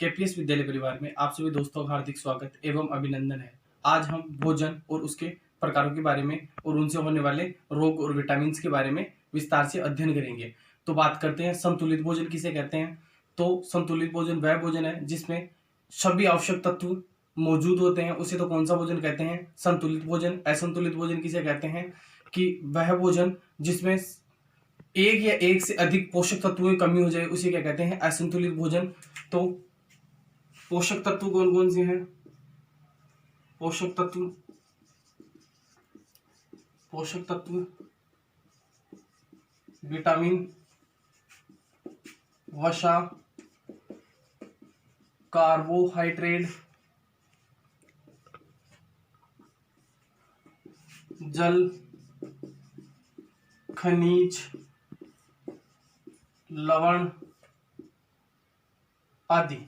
KPS विद्यालय परिवार में आप सभी दोस्तों का हार्दिक स्वागत एवं अभिनंदन है। आज हम भोजन और उसके प्रकारों के बारे में और उनसे होने वाले रोग और विटामिन के बारे में विस्तार से अध्ययन करेंगे। तो बात करते हैं संतुलित भोजन किसे कहते हैं। तो संतुलित भोजन वह भोजन है जिसमें सभी आवश्यक तत्व मौजूद होते हैं, उसे तो कौन सा भोजन कहते हैं, संतुलित भोजन। असंतुलित भोजन किसे कहते हैं कि वह भोजन जिसमें एक या एक से अधिक पोषक तत्वों की कमी हो जाए उसे क्या कहते हैं, असंतुलित भोजन। तो पोषक तत्व कौन कौन से हैं? पोषक तत्व विटामिन, वसा, कार्बोहाइड्रेट, जल, खनिज, लवण आदि।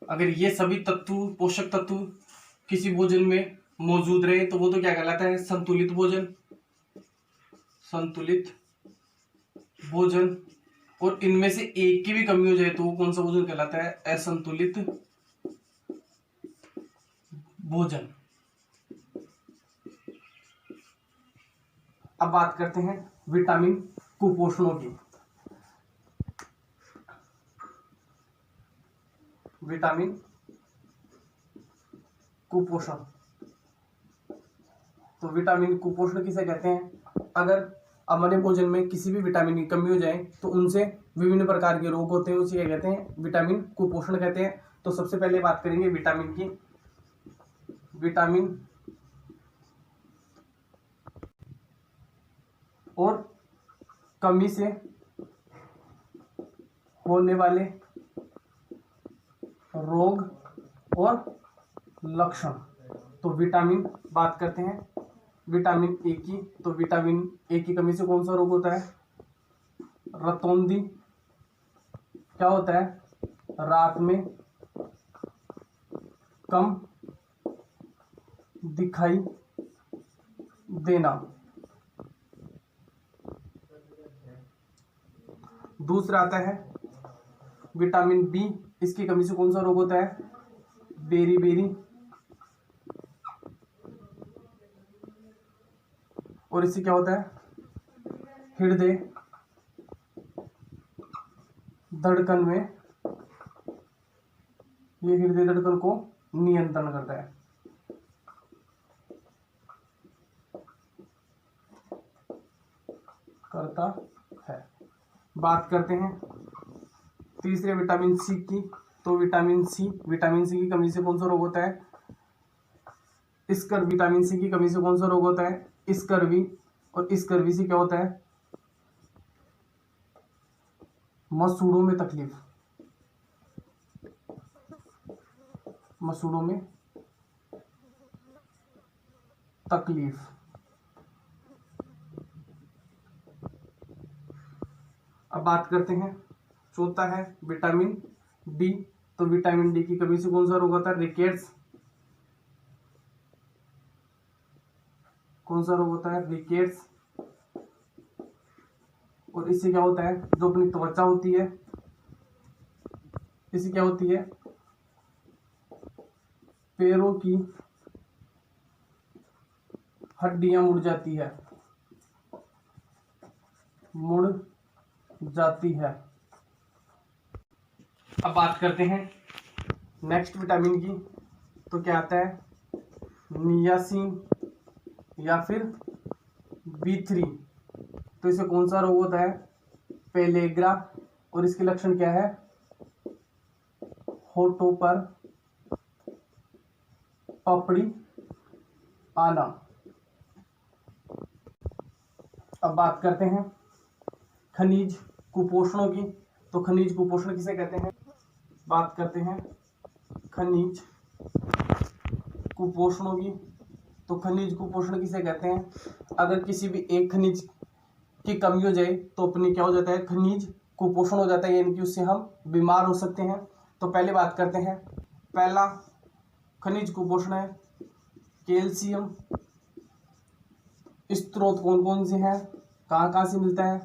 अगर ये सभी तत्व, पोषक तत्व किसी भोजन में मौजूद रहे तो वो तो क्या कहलाता है, संतुलित भोजन। संतुलित भोजन। और इनमें से एक की भी कमी हो जाए तो वो कौन सा भोजन कहलाता है, असंतुलित भोजन। अब बात करते हैं विटामिन कुपोषणों की। विटामिन कुपोषण। तो विटामिन कुपोषण किसे कहते हैं? अगर हमारे भोजन में किसी भी विटामिन की कमी हो जाए तो उनसे विभिन्न प्रकार के रोग होते हैं, उसे क्या कहते हैं, विटामिन कुपोषण कहते हैं। तो सबसे पहले बात करेंगे विटामिन की। विटामिन और कमी से होने वाले रोग और लक्षण। तो विटामिन बात करते हैं विटामिन ए की। तो विटामिन ए की कमी से कौन सा रोग होता है? रतौंधी। क्या होता है? रात में कम दिखाई देना। दूसरा आता है विटामिन बी। इसकी कमी से कौन सा रोग होता है? बेरी। और इससे क्या होता है? हृदय धड़कन में, ये हृदय धड़कन को नियंत्रण करता है। बात करते हैं तीसरे विटामिन सी की। तो विटामिन सी की कमी से कौन सा रोग होता है? विटामिन सी की कमी से कौन सा रोग होता है? स्कर्वी। और स्कर्वी से क्या होता है? मसूड़ों में तकलीफ। अब बात करते हैं चौथा है विटामिन डी। तो विटामिन डी की कमी से कौन सा रोग होता है? रिकेट्स। कौन सा रोग होता है? रिकेट्स। और इससे क्या होता है? जो अपनी त्वचा होती है, इससे क्या होती है? पैरों की हड्डियां मुड़ जाती है। अब बात करते हैं नेक्स्ट विटामिन की। तो क्या आता है? नियासिन या फिर B3। तो इसे कौन सा रोग होता है? पेलेग्रा। और इसके लक्षण क्या है? होठों पर पपड़ी आना। अब बात करते हैं खनिज कुपोषणों की। तो खनिज कुपोषण किसे कहते हैं? बात करते हैं खनिज कुपोषणों की। तो खनिज कुपोषण किसे कहते हैं? अगर किसी भी एक खनिज की कमी हो जाए तो अपनी क्या हो जाता है? खनिज कुपोषण हो जाता है, यानी कि उससे हम बीमार हो सकते हैं। तो पहले बात करते हैं, पहला खनिज कुपोषण है कैल्शियम। स्रोत कौन कौन से हैं, कहाँ कहाँ से मिलता है?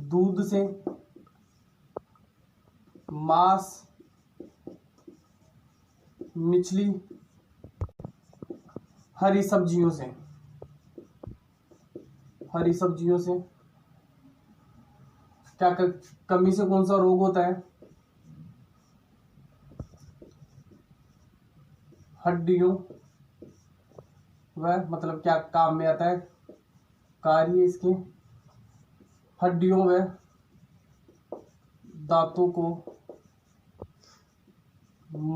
दूध से, मांस, निचली हरी सब्जियों से, हरी सब्जियों से क्या कमी से कौन सा रोग होता है? हड्डियों वह मतलब क्या काम में आता है? कार्य इसके हड्डियों व दांतों को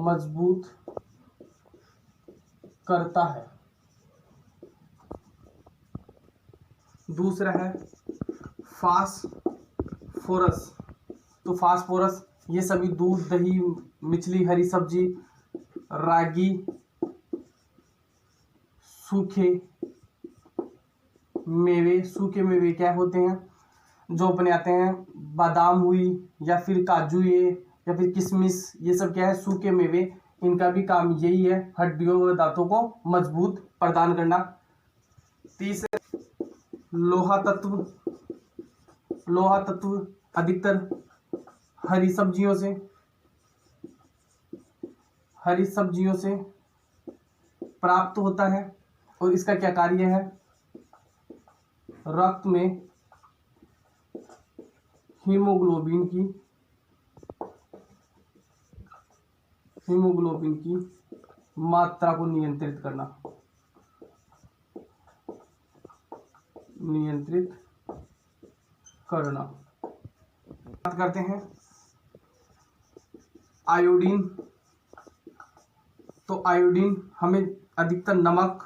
मजबूत करता है। दूसरा है फास्फोरस। तो फास्फोरस ये सभी दूध, दही, मछली, हरी सब्जी, रागी, सूखे मेवे क्या होते हैं? जो अपने आते हैं, बादाम हुई या फिर काजू, ये या फिर किशमिश, ये सब क्या है? सूखे मेवे। इनका भी काम यही है, हड्डियों व दांतों को मजबूत प्रदान करना। तीसरा लोहा तत्व। लोहा तत्व अधिकतर हरी सब्जियों से प्राप्त होता है और इसका क्या कार्य है? रक्त में हीमोग्लोबिन की मात्रा को नियंत्रित करना। बात करते हैं आयोडीन। तो आयोडीन हमें अधिकतर नमक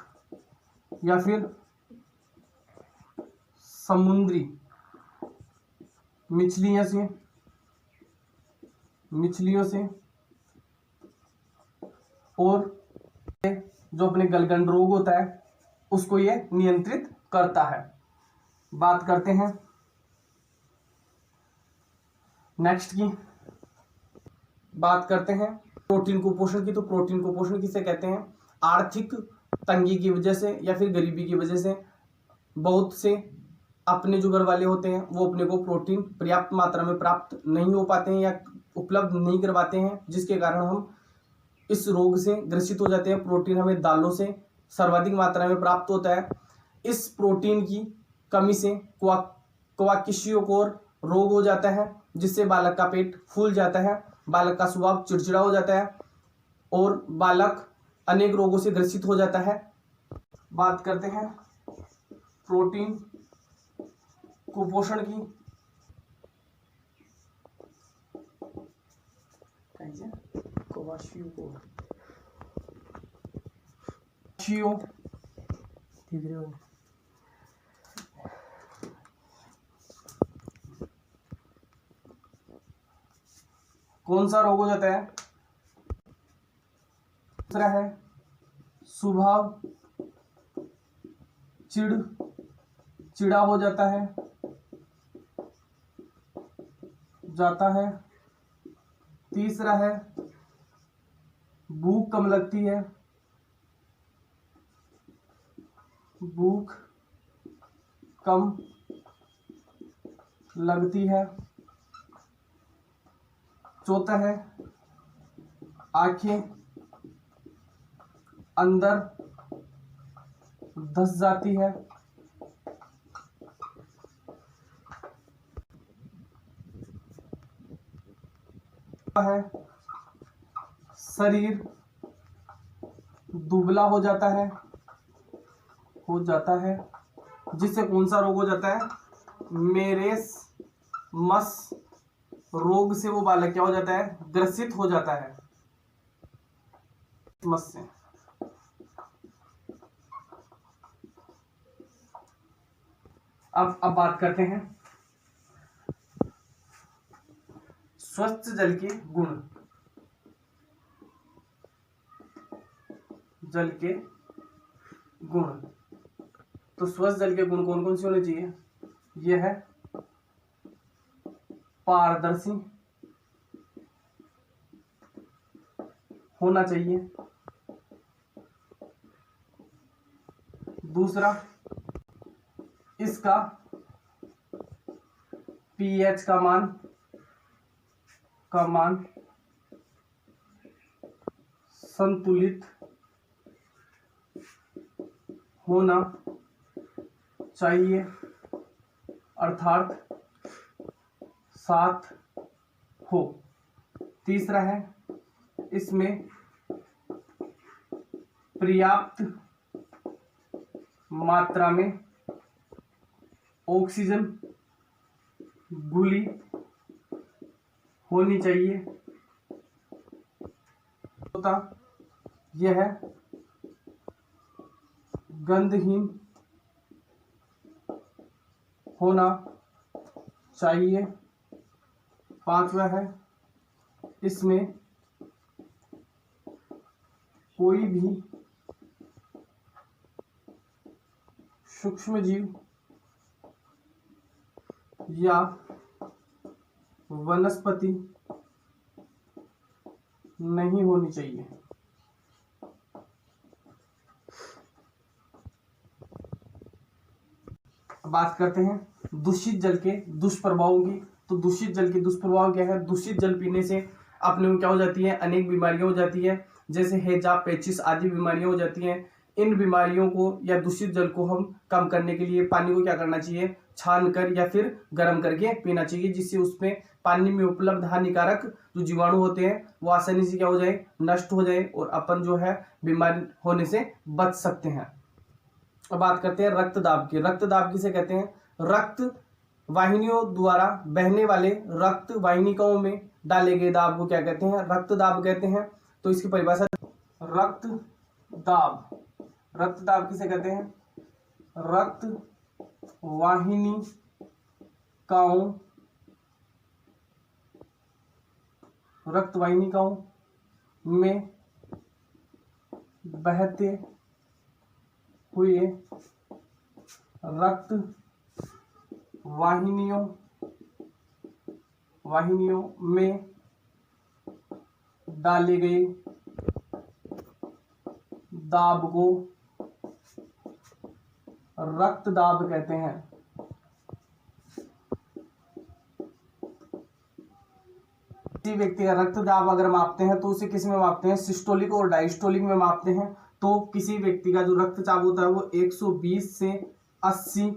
या फिर समुद्री मछलियों से और जो अपने गलगंड रोग होता है उसको ये नियंत्रित करता है। बात करते हैं नेक्स्ट की, बात करते हैं प्रोटीन कुपोषण की। तो प्रोटीन कुपोषण किसे कहते हैं? आर्थिक तंगी की वजह से या फिर गरीबी की वजह से बहुत से अपने जो घर वाले होते हैं वो अपने को प्रोटीन पर्याप्त मात्रा में प्राप्त नहीं हो पाते हैं या उपलब्ध नहीं करवाते हैं, जिसके कारण हम इस रोग से ग्रसित हो जाते हैं। प्रोटीन हमें दालों से सर्वाधिक मात्रा में प्राप्त होता है। इस प्रोटीन की कमी से क्वाकिशियोकोर रोग हो जाता है, जिससे बालक का पेट फूल जाता है, बालक का स्वभाव चिड़चिड़ा हो जाता है और बालक अनेक रोगों से ग्रसित हो जाता है। बात करते हैं प्रोटीन कुपोषण की। कौन सा रोग हो जाता है? दूसरा है स्वभाव चिड़ा हो जाता है। तीसरा है भूख कम लगती है। चौथा है आंखें अंदर धस जाती है। शरीर दुबला हो जाता है, जिससे कौन सा रोग हो जाता है? मेरेस्मस रोग से वो बालक क्या हो जाता है? ग्रसित हो जाता है मस से। अब बात करते हैं स्वच्छ जल के गुण। तो स्वच्छ जल के गुण कौन कौन से होने चाहिए? यह है पारदर्शी होना चाहिए। दूसरा, इसका पीएच का मान संतुलित होना चाहिए, अर्थात साथ हो। तीसरा है, इसमें पर्याप्त मात्रा में ऑक्सीजन घुली होनी चाहिए तथा यह गंधहीन होना चाहिए। पांचवा है, इसमें कोई भी सूक्ष्मजीव या वनस्पति नहीं होनी चाहिए। बात करते हैं दूषित जल के दुष्प्रभावों की। तो दूषित जल के दुष्प्रभाव क्या है? दूषित जल पीने से अपने को क्या हो जाती है? अनेक बीमारियां हो जाती है, जैसे हैजा, पेचिस आदि बीमारियां हो जाती हैं। इन बीमारियों को या दूषित जल को हम कम करने के लिए पानी को क्या करना चाहिए? छान कर या फिर गर्म करके पीना चाहिए, जिससे उसमें पानी में उपलब्ध हानिकारक जो जीवाणु होते हैं वो आसानी से क्या हो जाए? नष्ट हो जाए और अपन जो है बीमारी होने से बच सकते हैं। अब बात करते हैं रक्तदाब की। रक्तदाब किसे कहते हैं? रक्त वाहिनियों द्वारा बहने वाले रक्त वाहिनिकाओं में डाले गए दाब को क्या कहते हैं? रक्तदाब कहते हैं। तो इसकी परिभाषा, रक्तदाब, रक्तदाब किसे कहते हैं? रक्त वाहिनिकाओं में बहते हुए रक्त वाहिनियों में डाले गए दाब को रक्तदाब कहते हैं। किसी व्यक्ति का रक्तदाब अगर मापते हैं तो उसे किस में मापते हैं? सिस्टोलिक और डायस्टोलिक में मापते हैं। तो किसी व्यक्ति का जो रक्तचाप होता है वो 120 से 80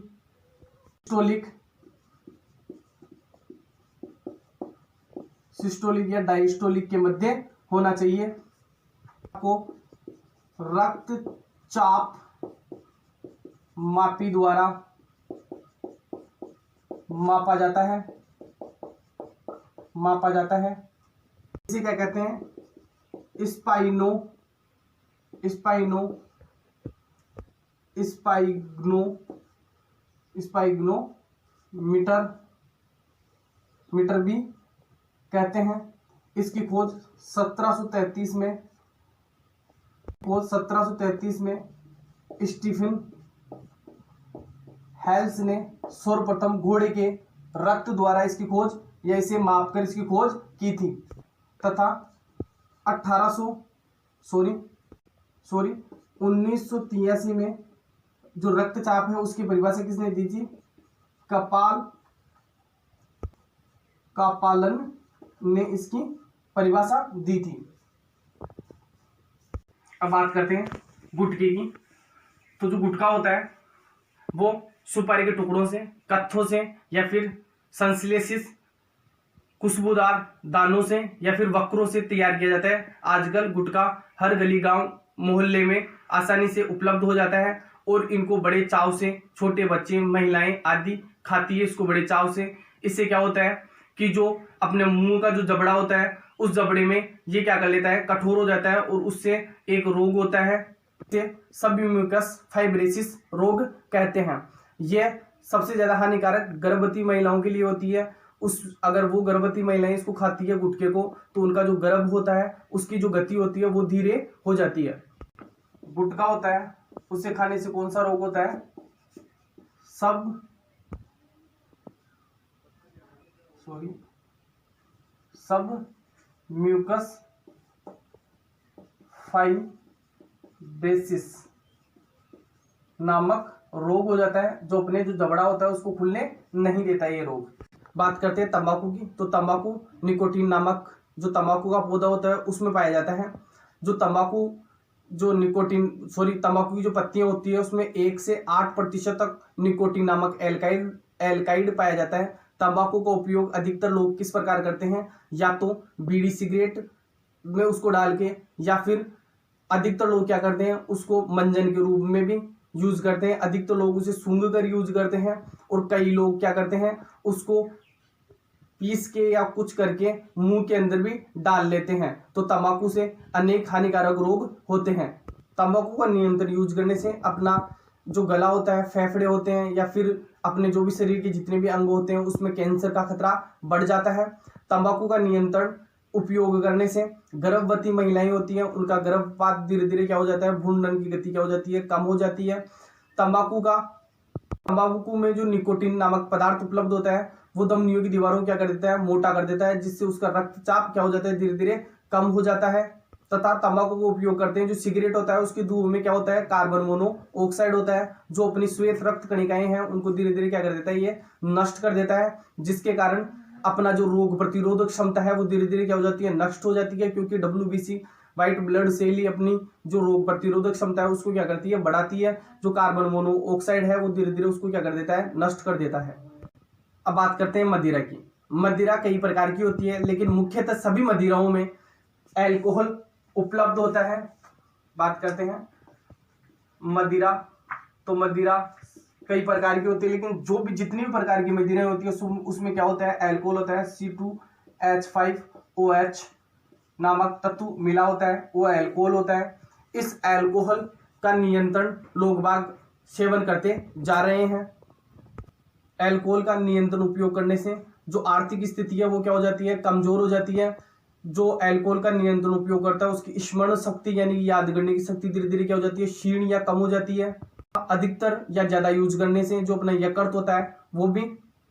सिस्टोलिक या डायस्टोलिक के मध्य होना चाहिए। आपको रक्तचाप मापी द्वारा मापा जाता है। इसे क्या कहते हैं? मीटर भी कहते हैं। इसकी खोज 1733 में स्टीफन हेल्स ने सर्वप्रथम घोड़े के रक्त द्वारा इसकी खोज या इसे मापकर इसकी खोज की थी तथा 1983 में जो रक्तचाप है उसकी परिभाषा किसने दी थी? कापालन ने इसकी परिभाषा दी थी। अब बात करते हैं गुटखे की। तो जो गुटखा होता है वो सुपारी के टुकड़ों से, कत्थों से या फिर संश्लेषित खुशबूदार दानों से या फिर वक्रों से तैयार किया जाता है। आजकल गुटखा हर गली गांव मोहल्ले में आसानी से उपलब्ध हो जाता है और इनको बड़े चाव से छोटे बच्चे, महिलाएं आदि खाती है इसको बड़े चाव से। इससे क्या होता है कि जो अपने मुंह का जो जबड़ा होता है उस जबड़े में ये क्या कर लेता है? कठोर हो जाता है और उससे एक रोग होता है, इसे सबम्यूकस फाइब्रोसिस रोग कहते हैं। यह सबसे ज्यादा हानिकारक गर्भवती महिलाओं के लिए होती है। अगर वो गर्भवती महिलाएं इसको खाती है गुटखे को तो उनका जो गर्भ होता है उसकी जो गति होती है वो धीरे हो जाती है। गुटखा होता है उसे खाने से कौन सा रोग होता है? सबम्यूकस फाइब्रोसिस नामक रोग हो जाता है, जो अपने जो जबड़ा होता है उसको खुलने नहीं देता ये रोग। बात करते हैं तंबाकू की। तो तंबाकू निकोटीन नामक जो तंबाकू का पौधा होता है उसमें पाया जाता है। जो तंबाकू जो निकोटीन तंबाकू की जो पत्तियां होती है उसमें 1 से 8% तक निकोटीन नामक एल्काइड पाया जाता है। तंबाकू का उपयोग अधिकतर लोग किस प्रकार करते हैं, या तो बीड़ी सिगरेट में उसको डाल के, या फिर अधिकतर लोग क्या करते हैं उसको मंजन के रूप में भी यूज करते हैं। अधिकतर लोग उसे सूंघ कर यूज करते हैं, और कई लोग क्या करते हैं उसको पीस के या कुछ करके मुंह के अंदर भी डाल लेते हैं। तो तंबाकू से अनेक हानिकारक रोग होते हैं। तंबाकू का नियंत्रण यूज करने से अपना जो गला होता है, फेफड़े होते हैं, या फिर अपने जो भी शरीर के जितने भी अंग होते हैं उसमें कैंसर का खतरा बढ़ जाता है। तंबाकू का नियंत्रण उपयोग करने से गर्भवती महिलाएं होती हैं उनका गर्भपात धीरे धीरे क्या हो जाता है, भ्रूण की गति क्या हो जाती है, कम हो जाती है। तंबाकू में जो निकोटीन नामक पदार्थ उपलब्ध होता है वो धमनियों की दीवारों को क्या कर देता है, मोटा कर देता है, जिससे उसका रक्तचाप क्या हो जाता है, धीरे धीरे कम हो जाता है। तथा तंबाकू को उपयोग करते हैं जो सिगरेट होता है उसकी धुएं में क्या होता है, कार्बन मोनोऑक्साइड होता है, जो अपनी श्वेत रक्त कणिकाएं हैं उनको धीरे धीरे क्या कर देता है, ये नष्ट कर देता है, जिसके कारण अपना जो रोग प्रतिरोधक क्षमता है वो धीरे धीरे क्या हो जाती है, नष्ट हो जाती है। क्योंकि WBC व्हाइट ब्लड सेल ही अपनी जो रोग प्रतिरोधक क्षमता है उसको क्या करती है, बढ़ाती है। जो कार्बन मोनोऑक्साइड है वो धीरे धीरे उसको क्या कर देता है, नष्ट कर देता है। अब बात करते हैं मदिरा की। मदिरा कई प्रकार की होती है, लेकिन मुख्यतः सभी मदिराओं में अल्कोहल उपलब्ध होता है। बात करते हैं मदिरा, तो मदिरा कई प्रकार की होती है, लेकिन जो भी जितनी भी प्रकार की मदिरा होती है उसमें क्या होता है, अल्कोहल होता है। C2H5OH नामक तत्व मिला होता है, वो अल्कोहल होता है। इस अल्कोहल का नियंत्रण लोग बाग सेवन करते जा रहे हैं। अल्कोहल का नियंत्रण उपयोग करने से जो आर्थिक स्थिति है वो क्या हो जाती है, कमजोर हो जाती है। जो अल्कोहल का नियंत्रण उपयोग करता है उसकी स्मरण शक्ति यानी याद करने की शक्ति धीरे धीरे क्या हो जाती है, क्षीण या कम हो जाती है। अधिकतर या ज्यादा यूज करने से जो अपना यकृत होता है वो भी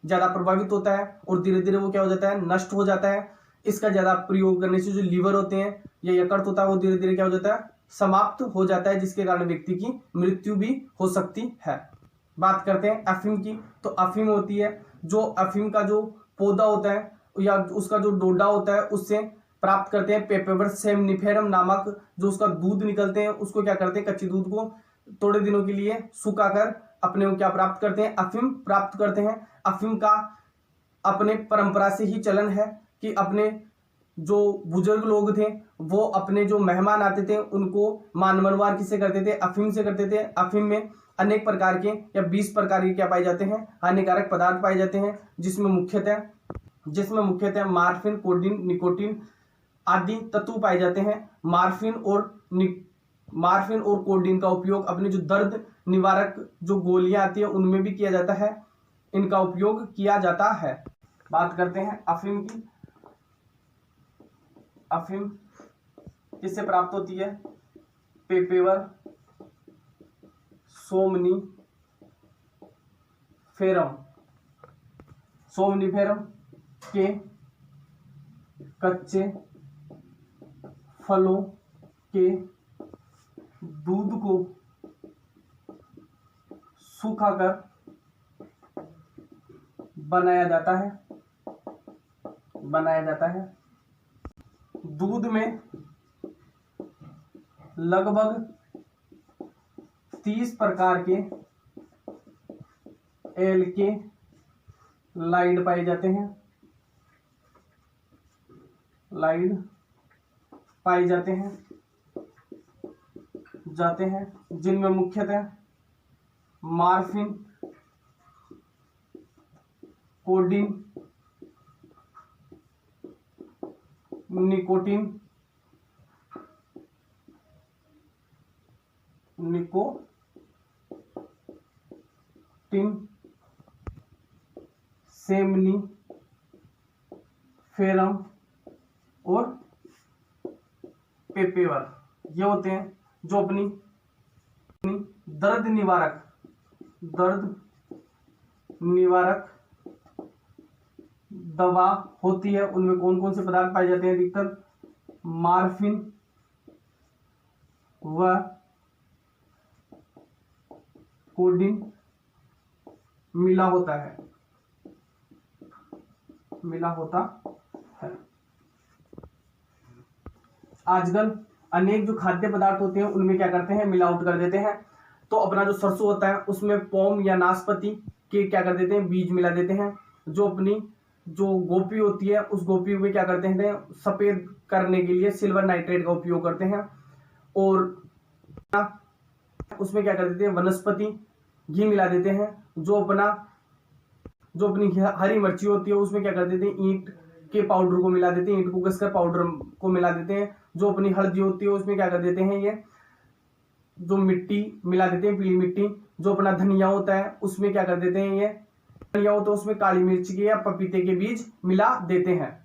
ज्यादा प्रभावित होता है, और धीरे धीरे वो क्या हो जाता है, नष्ट हो जाता है। इसका ज्यादा प्रयोग करने से जो लीवर होते हैं या यकृत होता है वो धीरे धीरे क्या हो जाता है, समाप्त हो जाता है, जिसके कारण व्यक्ति की मृत्यु भी हो सकती है। बात करते हैं अफीम की, तो अफीम होती है जो अफीम का जो पौधा होता है या उसका जो डोडा होता है उससे प्राप्त करते हैं। पेपेवर सेमनिफेरम नामक जो उसका दूध निकलते हैं उसको क्या करते हैं, कच्चे दूध को थोड़े दिनों के लिए सुखाकर अपने को क्या प्राप्त करते हैं, अफीम प्राप्त करते हैं। अफीम का अपने परंपरा से ही चलन है कि अपने जो बुजुर्ग लोग थे वो अपने जो मेहमान आते थे उनको मानवनवार किससे करते थे, अफीम से करते थे। अफीम में अनेक प्रकार के या 20 प्रकार के क्या पाए जाते हैं, हानिकारक पदार्थ पाए जाते हैं, जिसमें मुख्यतः मार्फिन, कोडीन, निकोटीन आदि तत्व पाए जाते हैं। मार्फिन और कोडीन का उपयोग अपने जो दर्द निवारक जो गोलियां आती है उनमें भी किया जाता है, इनका उपयोग किया जाता है। बात करते हैं अफीम की। अफीम किससे प्राप्त होती है, पेपेवर सोमनिफेरम के कच्चे फलों के दूध को सुखाकर बनाया जाता है। दूध में लगभग 30 प्रकार के एल्केलाइड पाए जाते हैं, जिनमें मुख्यतः मार्फिन, कोडीन, निकोटीन, सेमनीफेरम और पेपेवर, ये होते हैं जो अपनी दर्द निवारक दवा होती है। उनमें कौन कौन से पदार्थ पाए जाते हैं, अधिकतर मार्फिन व कोडीन मिला होता है। अनेक जो खाद्य पदार्थ होते हैं उनमें क्या करते हैं, मिलावट कर देते हैं। तो अपना जो सरसों होता है उसमें पोम या नाशपाती के क्या कर देते हैं, बीज मिला देते हैं। जो अपनी जो गोपी होती है उस गोपी में क्या करते हैं, सफेद करने के लिए सिल्वर नाइट्रेट का उपयोग करते हैं। और उसमें क्या कर देते हैं, वनस्पति घी मिला देते हैं। जो अपनी हरी मिर्ची होती है उसमें क्या कर देते हैं, ईंट के पाउडर को मिला देते हैं, ईंट को घसकर पाउडर को मिला देते हैं। जो अपनी हल्दी होती है उसमें क्या कर देते हैं, ये जो मिट्टी मिला देते हैं, पीली मिट्टी। जो अपना धनिया होता है उसमें क्या कर देते हैं, ये धनिया होता है उसमें काली मिर्च के या पपीते के बीज मिला देते हैं।